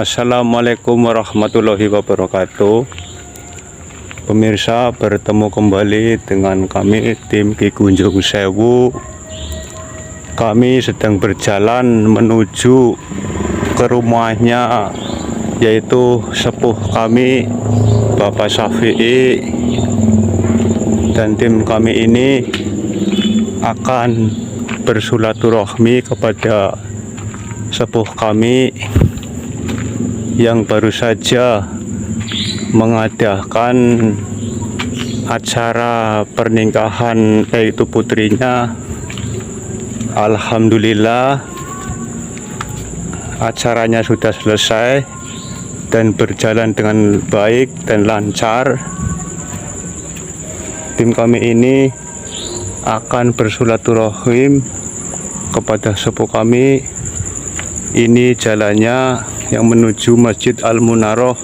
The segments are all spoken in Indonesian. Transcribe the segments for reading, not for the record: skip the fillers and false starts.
Assalamualaikum warahmatullahi wabarakatuh. Pemirsa, bertemu kembali dengan kami tim Ki Gunjung Sewu. Kami sedang berjalan menuju ke rumahnya, yaitu sepuh kami Bapak Syafi'i, dan tim kami ini akan bersilaturahmi kepada sepuh kami yang baru saja mengadakan acara pernikahan, yaitu putrinya. Alhamdulillah acaranya sudah selesai dan berjalan dengan baik dan lancar. Tim kami ini akan bersilaturahim kepada sepuh kami. Ini jalannya yang menuju Masjid Al-Munaroh,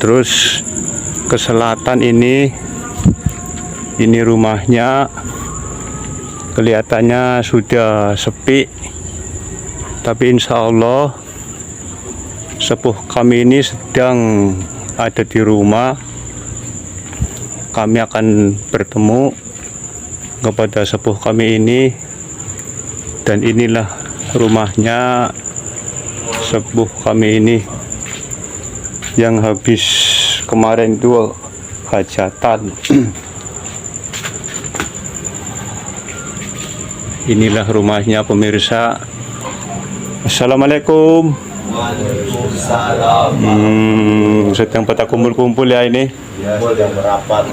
terus ke selatan. Ini rumahnya, kelihatannya sudah sepi, tapi insya Allah sepuh kami ini sedang ada di rumah. Kami akan bertemu kepada sepuh kami ini, dan inilah rumahnya sepuh kami ini yang habis kemarin itu hajatan. Inilah rumahnya, pemirsa. Assalamualaikum. Waalaikumsalam. Sedang pada kumpul-kumpul ya ini. Ya, sedang merapat.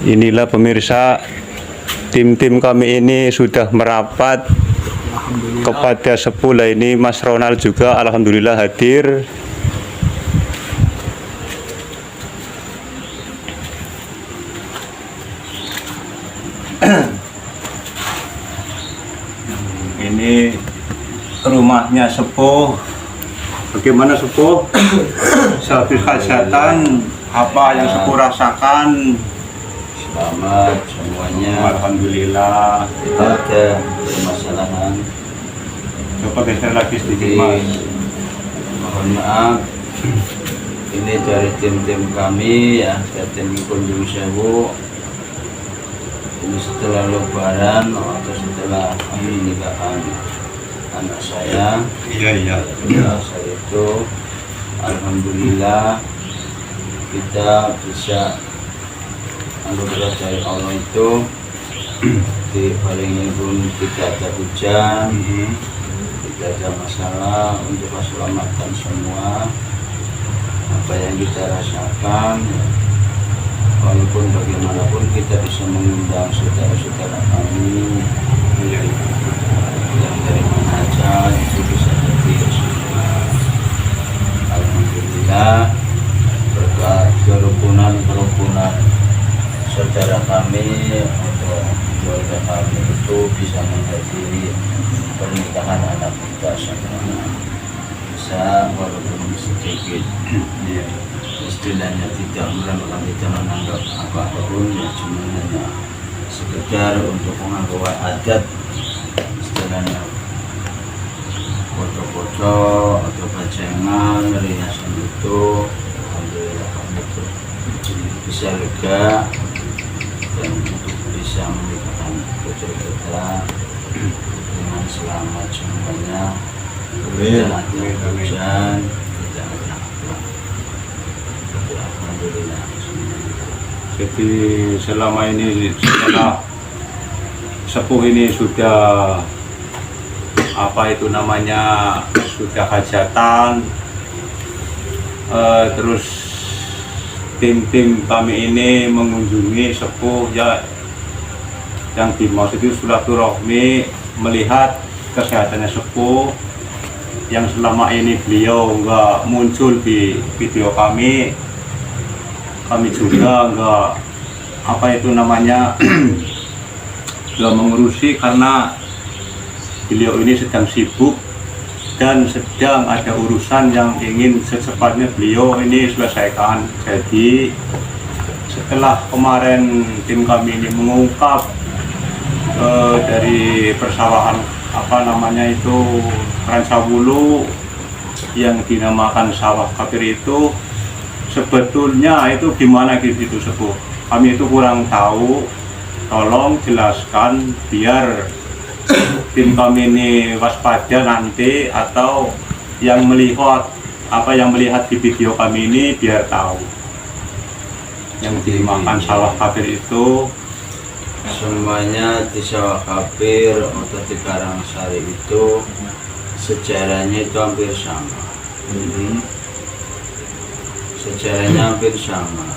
Inilah pemirsa, tim-tim kami ini sudah merapat kepada sepuh. Ini Mas Ronald juga alhamdulillah hadir. Ini rumahnya sepuh. Bagaimana sepuh? Sehabis hajatan, apa yang sepuh rasakan? Selamat semuanya. Alhamdulillah. Tidak ada permasalahan. Coba geser lagi sedikit, Mas. Mohon maaf. Ini dari tim-tim kami ya, dari tim Gunjung Sewu. Ini setelah Lebaran atau setelah pernikahan anak saya. Iya. Ya, saya itu alhamdulillah kita bisa anugerah dari Allah itu di paling pun tidak ada hujan, tidak ada masalah, untuk keselamatan semua apa yang kita rasakan. Walaupun bagaimanapun kita bisa mengundang saudara-saudara kami yang dari mana aja, itu bisa hadir semua. Alhamdulillah berkat kerukunan saudara kami atau keluarga kami itu bisa menghadiri pernikahan anak kita semuanya. Bisa walaupun sedikit, istilahnya tidak melakukan, tidak menanggap apapun, ya cuma hanya sekedar untuk mengakukan adat, istilahnya foto-foto atau bacengan, riasan itu. Alhamdulillah kami itu bisa lega dan untuk bisa menikahkan putri kita dengan selamat semuanya. Tidak ada hujan, tidak ada apa. Alhamdulillah. Jadi selama ini, setelah sepuh ini sudah sudah hajatan, terus tim-tim kami ini mengunjungi sepuh ya, yang dimaksud itu silaturahmi, melihat kesehatannya sepuh yang selama ini beliau nggak muncul di video kami juga nggak mengurusi, karena beliau ini sedang sibuk dan sedang ada urusan yang ingin secepatnya beliau ini selesaikan. Jadi setelah kemarin tim kami ini mengungkap dari persawahan apa namanya itu Rancabulu yang dinamakan sawah kafir itu sebetulnya itu gimana gitu Sepuh? Kami itu kurang tahu, tolong jelaskan biar tim kami ini waspada nanti, atau yang melihat di video kami ini biar tahu yang dimakan sawah kafir itu. Semuanya di sawah kafir atau di Karangsari itu sejarahnya itu hampir sama. Sejarahnya hampir sama.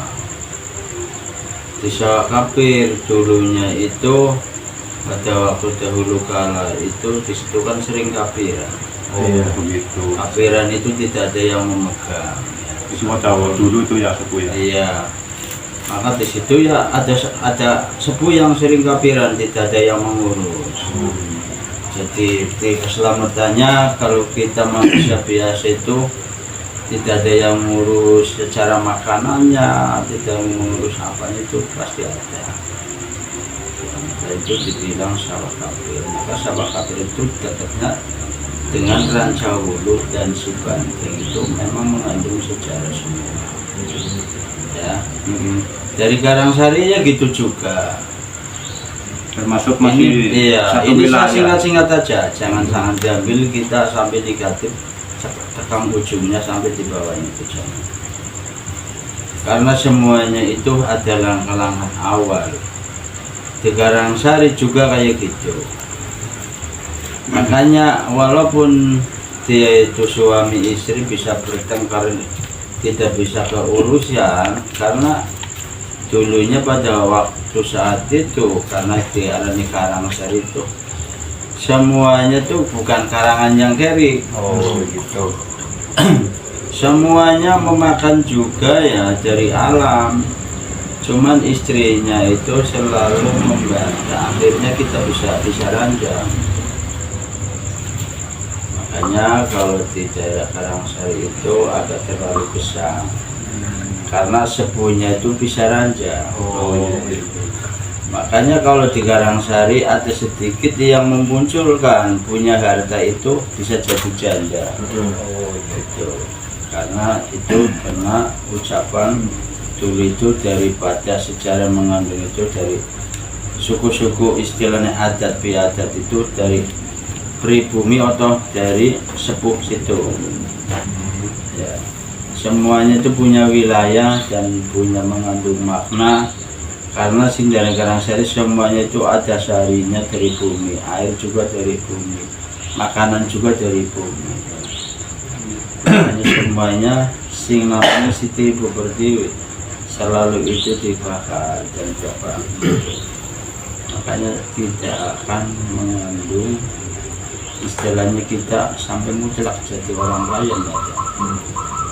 Di sawah kafir dulunya itu pada waktu dahulu kala itu di situ kan sering kafiran. Iya begitu. Kafiran itu tidak ada yang memegang. Di semua Jawa dulu itu ya Sepuh ya. Iya. Maka di situ ya ada sepuh yang sering kafiran, tidak ada yang mengurus. Jadi di keselamatannya kalau kita manusia biasa itu tidak ada yang mengurus secara makanannya, tidak mengurus apa itu pasti ada. Maka itu dibilang sawah kafir. Maka sawah kafir itu dekatnya dengan Rancabulu dan Subanding itu memang mengandung sejarah semua. Ya. Dari Karangsari ya gitu juga, Termasuk masih satu ini wilayah. singkat-singkat aja, jangan diambil kita sampai negatif, tekan ujungnya sampai di bawahnya itu jangan. Karena semuanya itu ada langkah-langkah awal. Di Karangsari juga kayak gitu. Makanya walaupun dia itu suami istri bisa bertengkar, tidak bisa keurusan, karena dulunya pada waktu saat itu karena dialami Karangsari itu semuanya tuh bukan karangan yang kering. Gitu. Semuanya memakan juga ya dari alam, cuman istrinya itu selalu membantah, akhirnya kita bisa ranjang. Makanya kalau di daerah Karangsari itu agak terlalu besar karena sepuhnya itu bisa ranjang. Makanya kalau di Karangsari ada sedikit yang memunculkan punya harta itu bisa jadi janda. Gitu. Karena itu kena ucapan dulu itu daripada sejarah mengandung itu dari suku-suku istilahnya adat biadat itu dari pribumi atau dari sepuh situ. Ya. Semuanya itu punya wilayah dan punya mengandung makna, karena Sindana Karangsari semuanya itu ada sarinya dari bumi, air juga dari bumi, makanan juga dari bumi. Makanya semuanya sing namanya Siti Ibu Pertiwi selalu itu dibakar dan coba. Makanya tidak akan mengandung, istilahnya kita sampai mutlak jadi orang kaya enggak ada.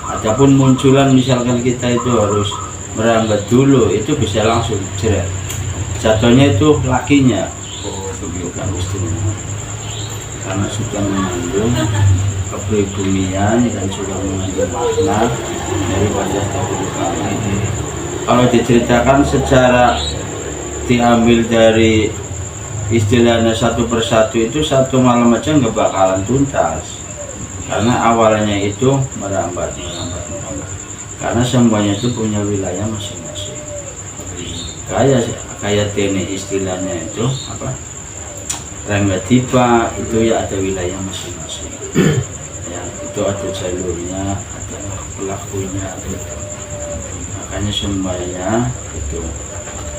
Adapun munculan misalkan kita itu harus merambat dulu, itu bisa langsung jeret. Jatuhnya itu lakinya, bukan istrinya. Karena sudah mengandung kepribumian dan juga mengandung makna dari wajah dahulu kala. Kalau diceritakan secara diambil dari istilahnya satu persatu itu satu malam aja nggak bakalan tuntas. Karena awalnya itu merambat, karena semuanya itu punya wilayah masing-masing. Kayak tene istilahnya itu apa? Ranggadipa itu ya ada wilayah masing-masing. Ya, itu ada jalurnya, ada pelakunya, gitu. Makanya semuanya itu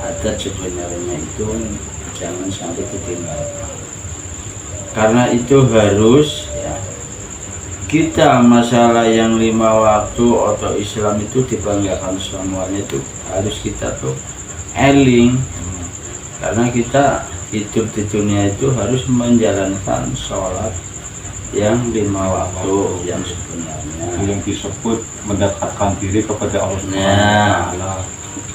ada sebenarnya itu jangan sampai ditinggalkan. Karena itu harus ya. Kita masalah yang 5 waktu atau Islam itu dibanggakan semuanya itu harus kita tuh eling, karena kita hidup di dunia itu harus menjalankan sholat yang 5 waktu yang sebenarnya Yang disebut mendekatkan diri kepada Allah Subhanahu Nah, wa Ta'ala.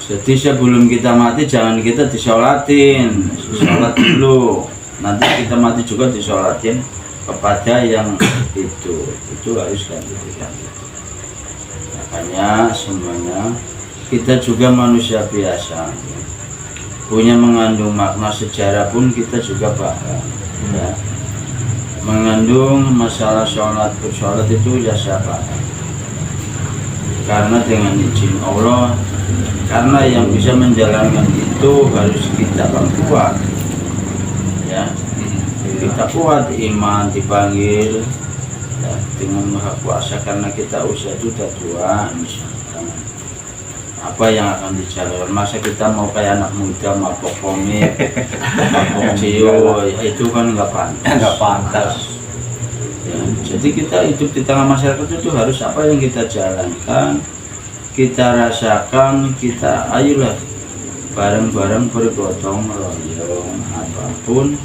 jadi sebelum kita mati jangan kita disolatin, sholat dulu, nanti kita mati juga disolatin kepada yang itu harus ganti. Makanya semuanya kita juga manusia biasa, punya mengandung makna sejarah pun kita juga paham. Ya. mengandung masalah sholat bersolat itu ya siapa? Karena dengan izin Allah, karena yang bisa menjalankan itu harus kita kuat, ya. Kita kuat, iman dipanggil ya, dengan Maha Kuasa, karena kita usia sudah tua, misalkan apa yang akan dijalankan. Masa kita mau kayak anak muda mabok komik, mabok cio, ya itu kan nggak pantas. Ya, jadi kita hidup di tengah masyarakat itu harus apa yang kita jalankan, kita rasakan, kita ayolah bareng-bareng bergotong royong. Apapun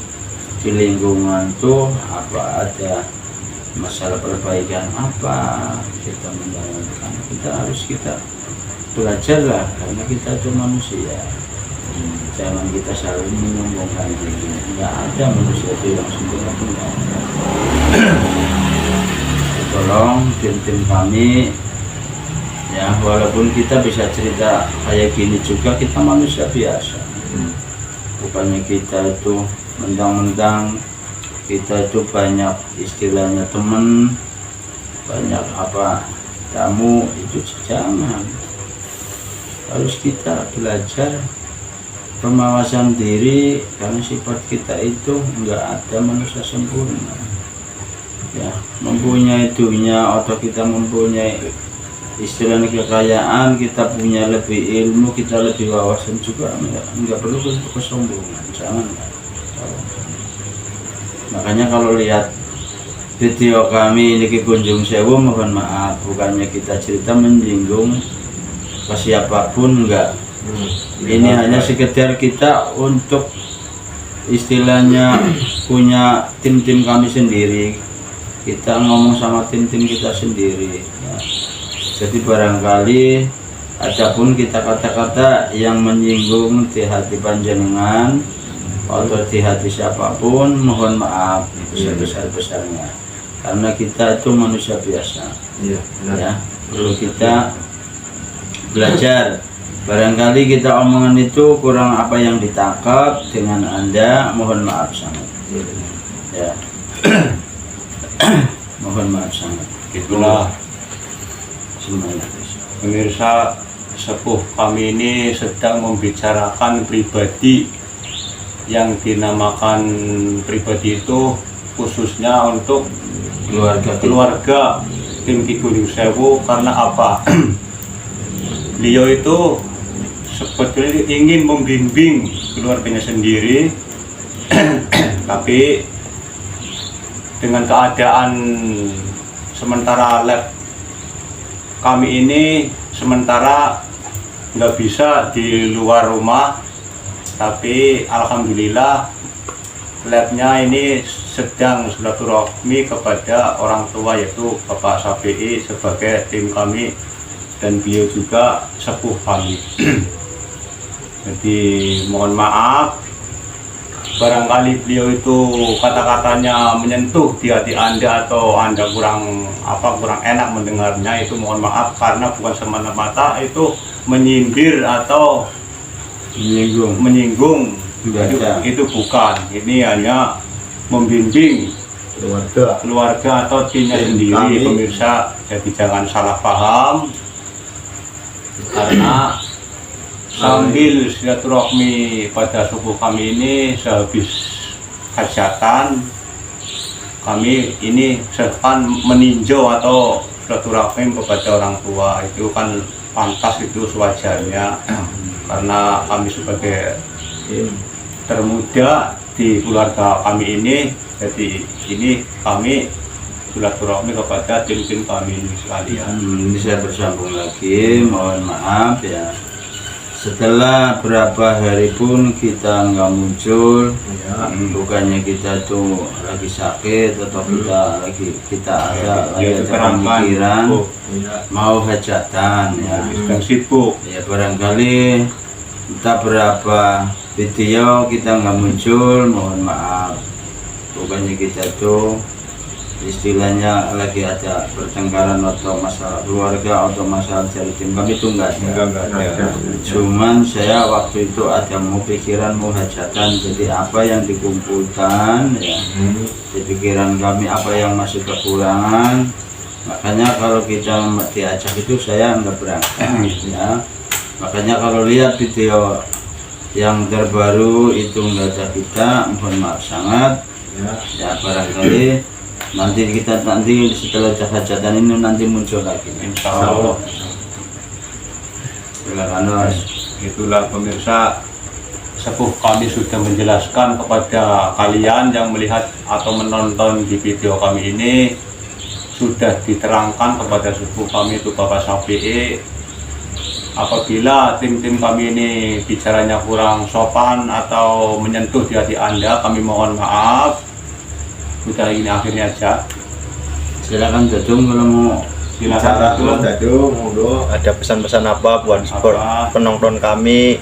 di lingkungan tuh, apa ada masalah perbaikan apa kita menjalankan, kita belajar lah, karena kita itu manusia. Jangan kita saling menyombongkan diri. Nggak ada manusia itu yang sempurna pun nggak ada. Tolong tim-tim kami ya, walaupun kita bisa cerita kayak gini juga, kita manusia biasa. Bukannya kita itu mentang-mentang kita itu banyak istilahnya teman, banyak apa tamu, itu jangan. Harus kita belajar pengawasan diri, karena sifat kita itu enggak ada manusia sempurna ya, mempunyai dunia atau kita mempunyai istilahnya kekayaan, kita punya lebih ilmu, kita lebih wawasan juga, enggak perlu kesombongan, jangan. Makanya kalau lihat video kami ini ke Kunjung Sewu, mohon maaf, bukannya kita cerita menyinggung ke siapapun, enggak. Ini hanya sekedar kita untuk istilahnya punya tim-tim kami sendiri, kita ngomong sama tim-tim kita sendiri ya. Jadi barangkali adapun kita kata-kata yang menyinggung di hati panjenengan atau di hati siapapun, mohon maaf sebesar-besarnya, karena kita itu manusia biasa ya, perlu kita belajar. Barangkali kita omongan itu kurang apa yang ditangkap dengan Anda, mohon maaf sangat ya. Mohon maaf sangat. Itulah Semuanya. pemirsa, sepuh kami ini sedang membicarakan pribadi yang dinamakan pribadi itu khususnya untuk keluarga tim Ki Gunung Sewu. Karena apa? Beliau itu sebetulnya ingin membimbing keluarganya sendiri tapi dengan keadaan sementara lab kami ini sementara nggak bisa di luar rumah, tapi alhamdulillah labnya ini sedang silaturahmi kepada orang tua, yaitu Bapak Safi'i sebagai tim kami, dan beliau juga sepuh kami. Jadi mohon maaf barangkali beliau itu kata-katanya menyentuh di hati Anda atau Anda kurang enak mendengarnya, itu mohon maaf, karena bukan semata-mata itu menyindir atau menyinggung. Itu bukan, ini hanya membimbing keluarga atau timnya sendiri, pemirsa. Jadi jangan salah paham, karena sambil silaturahmi pada suku kami ini, sehabis hajatan kami ini sedang meninjau atau silaturahmi kepada orang tua. Itu kan pantas, itu sewajarnya, karena kami sebagai termuda di keluarga kami ini, jadi ini kami silaturahmi kepada tim-tim kami ini sekalian. Ini saya bersambung lagi, mohon maaf ya. Setelah berapa hari pun kita nggak muncul, bukannya kita tuh lagi sakit atau kita ada pemikiran mau hajatan ya, sedang sibuk ya. Barangkali entah berapa video kita nggak muncul, mohon maaf. Bukannya kita tuh istilahnya lagi ada pertengkaran atau masalah keluarga atau masalah dari tim kami itu enggak ada. Cuman saya waktu itu ada mau pikiran mau hajatan, jadi apa yang dikumpulkan ya di pikiran kami apa yang masih kekurangan, makanya kalau kita diajak itu saya enggak berangkat ya. Makanya kalau lihat video yang terbaru itu enggak ada kita, mohon maaf sangat ya, barangkali nanti setelah hajatan ini nanti muncul lagi, Insya Allah. silakan Mas. Itulah pemirsa, sepuh kami sudah menjelaskan kepada kalian yang melihat atau menonton di video kami ini, sudah diterangkan kepada sepuh kami itu Bapak Syafi'i, apabila tim-tim kami ini bicaranya kurang sopan atau menyentuh di hati Anda, kami mohon maaf. Sudah ini akhirnya aja. Silakan Dadung kalau mau Silakan Dadung, monggo. Ada pesan-pesan apa buat support penonton kami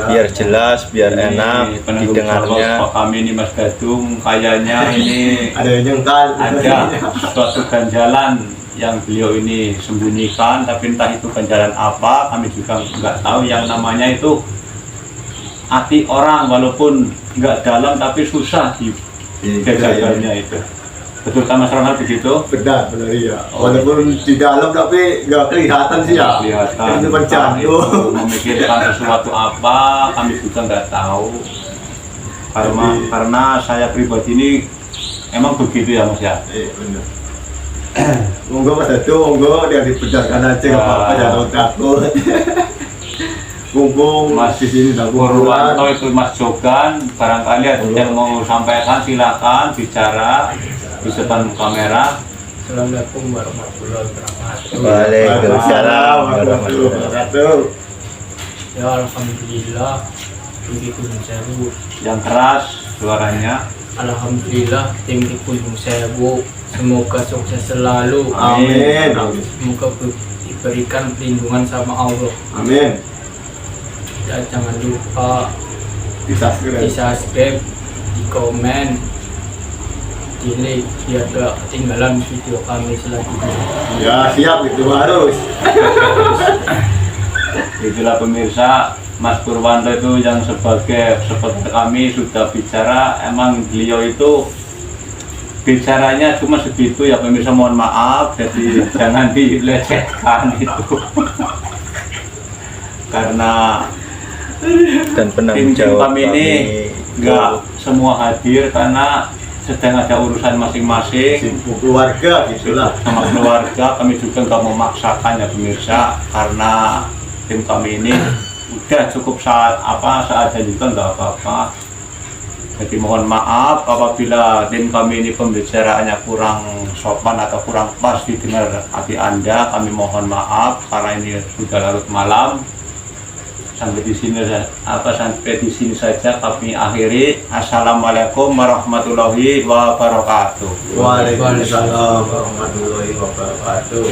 biar jelas, biar enak didengarnya. Kami ini Mas Dadung kayaknya ini Ada yang nyengkal. ada suatu ganjalan yang beliau ini sembunyikan, tapi entah itu ganjalan apa kami juga nggak tahu. Yang namanya itu hati orang walaupun nggak dalam tapi susah dijaga-jaganya itu. Betul kan Mas Ronald begitu? Benar iya. Walaupun di dalam tapi nggak kelihatan sih ya. Kelihatan. Itu bercandu. Memikirkan sesuatu apa kami juga nggak tahu. Karena saya pribadi ini emang begitu ya Mas ya. Benar. Monggo Mas Dadung, monggo dia dibenarkan aja nggak apa-apa, jangan takut. Mumpung Mas di sini dah Purwanto itu Mas Jogan, barangkali ada yang mau sampaikan, silakan bicara di depan kamera. Assalamualaikum warahmatullahi wabarakatuh. Waalaikumsalam warahmatullahi wabarakatuh. Ya alhamdulillah, tim Gunung Sewu. Yang keras suaranya. Alhamdulillah, tim Gunung Sewu. Semoga sukses selalu. Amin. Semoga diberikan perlindungan sama Allah. Amin. Dan jangan lupa di Subscribe. subscribe, di komen, di like biar gak ketinggalan video kami selanjutnya. Ya siap, itu harus. Itulah pemirsa, Mas Purwanto itu yang sebagai seperti kami sudah bicara, emang beliau itu bicaranya cuma segitu ya pemirsa, mohon maaf, jadi jangan dilecehkan itu. Karena dan penanggung tim jawab kami ini nggak semua hadir karena sedang ada urusan masing-masing Sibuk keluarga gitulah. sama keluarga. Kami juga nggak memaksakan ya pemirsa, karena tim kami ini udah cukup saatnya juga nggak apa-apa. Jadi mohon maaf apabila tim kami ini pembicaraannya kurang sopan atau kurang pas didengar hati Anda, kami mohon maaf karena ini sudah larut malam. Sampai di sini saja kami akhiri. Assalamualaikum warahmatullahi wabarakatuh. Waalaikumsalam warahmatullahi wabarakatuh.